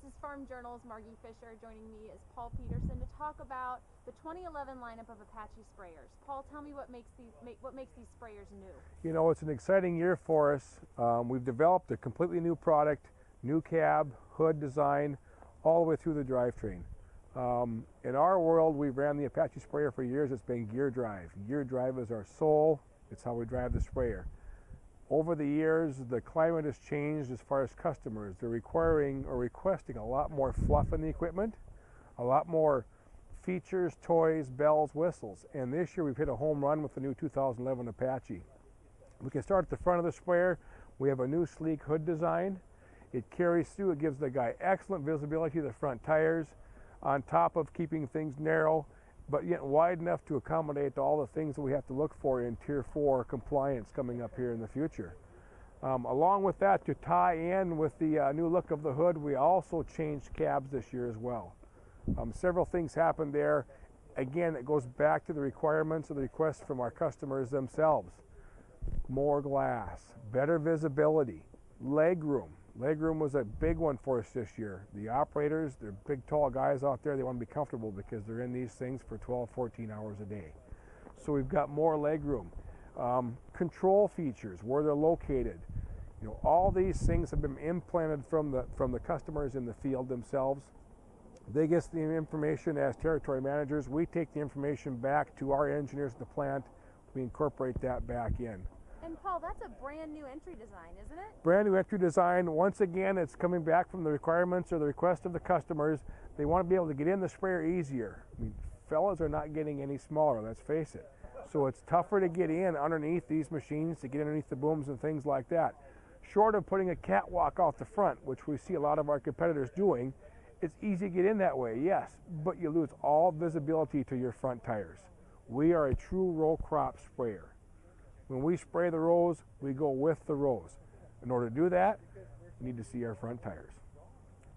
This is Farm Journal's Margy Fischer. Joining me is Paul Peterson to talk about the 2011 lineup of Apache Sprayers. Paul, tell me what makes these sprayers new. You know, it's an exciting year for us. We've developed a completely new product, new cab, hood design, all the way through the drivetrain. In our world, we ran the Apache sprayer for years. It's been gear drive. Gear drive is our soul. It's how we drive the sprayer. Over the years, the climate has changed as far as customers. They're requiring or requesting a lot more fluff in the equipment, a lot more features, toys, bells, whistles. And this year we've hit a home run with the new 2011 Apache. We can start at the front of the sprayer. We have a new sleek hood design. It carries through. It gives the guy excellent visibility to the front tires, on top of keeping things narrow, but yet wide enough to accommodate all the things that we have to look for in Tier 4 compliance coming up here in the future. Along with that, to tie in with the new look of the hood, we also changed cabs this year as well. Several things happened there. Again, it goes back to the requirements of the requests from our customers themselves. More glass, better visibility, leg room. Legroom was a big one for us this year. The operators, they're big, tall guys out there. They want to be comfortable because they're in these things for 12, 14 hours a day. So we've got more legroom. Control features, where they're located. You know, all these things have been implanted from the customers in the field themselves. They get the information as territory managers. We take the information back to our engineers at the plant. We incorporate that back in. And Paul, that's a brand new entry design, isn't it? Brand new entry design. Once again, it's coming back from the requirements or the request of the customers. They want to be able to get in the sprayer easier. I mean, fellas are not getting any smaller, let's face it. So it's tougher to get in underneath these machines, to get underneath the booms and things like that. Short of putting a catwalk out the front, which we see a lot of our competitors doing, it's easy to get in that way, yes, but you lose all visibility to your front tires. We are a true row crop sprayer. When we spray the rows, we go with the rows. In order to do that, we need to see our front tires.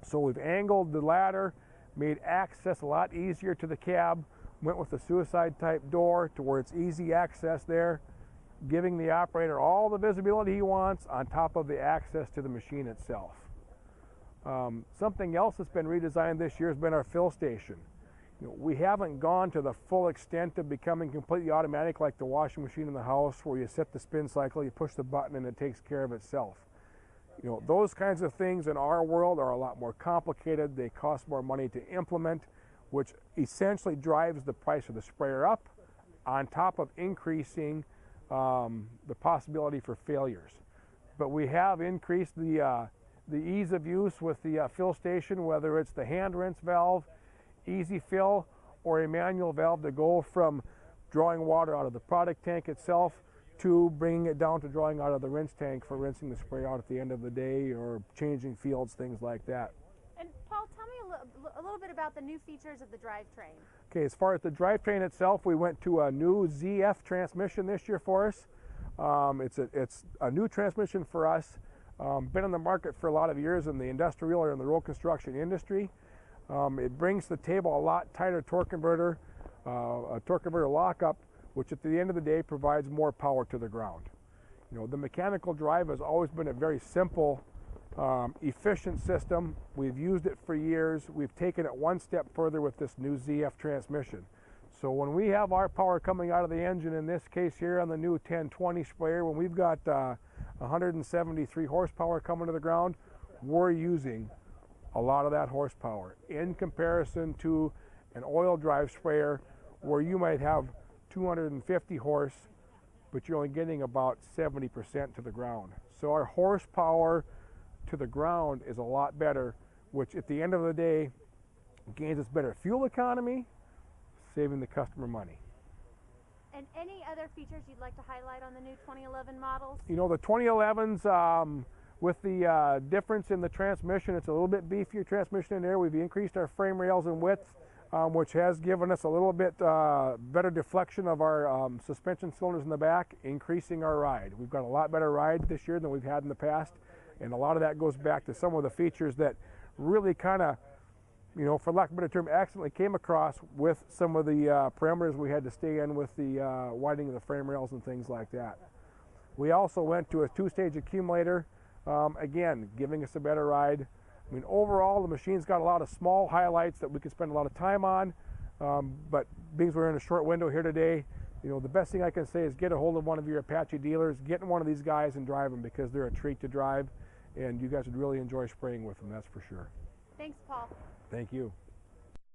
So we've angled the ladder, made access a lot easier to the cab, went with the suicide type door to where it's easy access there, giving the operator all the visibility he wants on top of the access to the machine itself. Something else that's been redesigned this year has been our fill station. You know, we haven't gone to the full extent of becoming completely automatic like the washing machine in the house, where you set the spin cycle, you push the button, and it takes care of itself. You know, those kinds of things in our world are a lot more complicated. They cost more money to implement, which essentially drives the price of the sprayer up, on top of increasing the possibility for failures. But we have increased the ease of use with the fill station, whether it's the hand rinse valve, easy fill, or a manual valve to go from drawing water out of the product tank itself to bringing it down to drawing out of the rinse tank for rinsing the spray out at the end of the day or changing fields, things like that. And Paul, tell me a little bit about the new features of the drivetrain. Okay, as far as the drivetrain itself, we went to a new ZF transmission this year for us. It's a new transmission for us. Been on the market for a lot of years in the industrial or in the road construction industry. It brings to the table a lot tighter torque converter, a torque converter lockup, which at the end of the day provides more power to the ground. You know, the mechanical drive has always been a very simple, efficient system. We've used it for years. We've taken it one step further with this new ZF transmission. So when we have our power coming out of the engine, in this case here on the new 1020 sprayer, when we've got 173 horsepower coming to the ground, we're using a lot of that horsepower in comparison to an oil drive sprayer where you might have 250 horse, but you're only getting about 70% to the ground. So our horsepower to the ground is a lot better, which at the end of the day gains us better fuel economy, saving the customer money. And any other features you'd like to highlight on the new 2011 models? You know, the 2011s, with the difference in the transmission, it's a little bit beefier transmission in there. We've increased our frame rails in width, which has given us a little bit better deflection of our suspension cylinders in the back, increasing our ride. We've got a lot better ride this year than we've had in the past, and a lot of that goes back to some of the features that really kind of, you know, for lack of a better term, accidentally came across with some of the parameters we had to stay in with the widening of the frame rails and things like that. We also went to a two-stage accumulator, again, giving us a better ride. I mean, overall, the machine's got a lot of small highlights that we can spend a lot of time on, but being we're in a short window here today, you know, the best thing I can say is get a hold of one of your Apache dealers, get in one of these guys and drive them, because they're a treat to drive, and you guys would really enjoy spraying with them, that's for sure. Thanks, Paul. Thank you.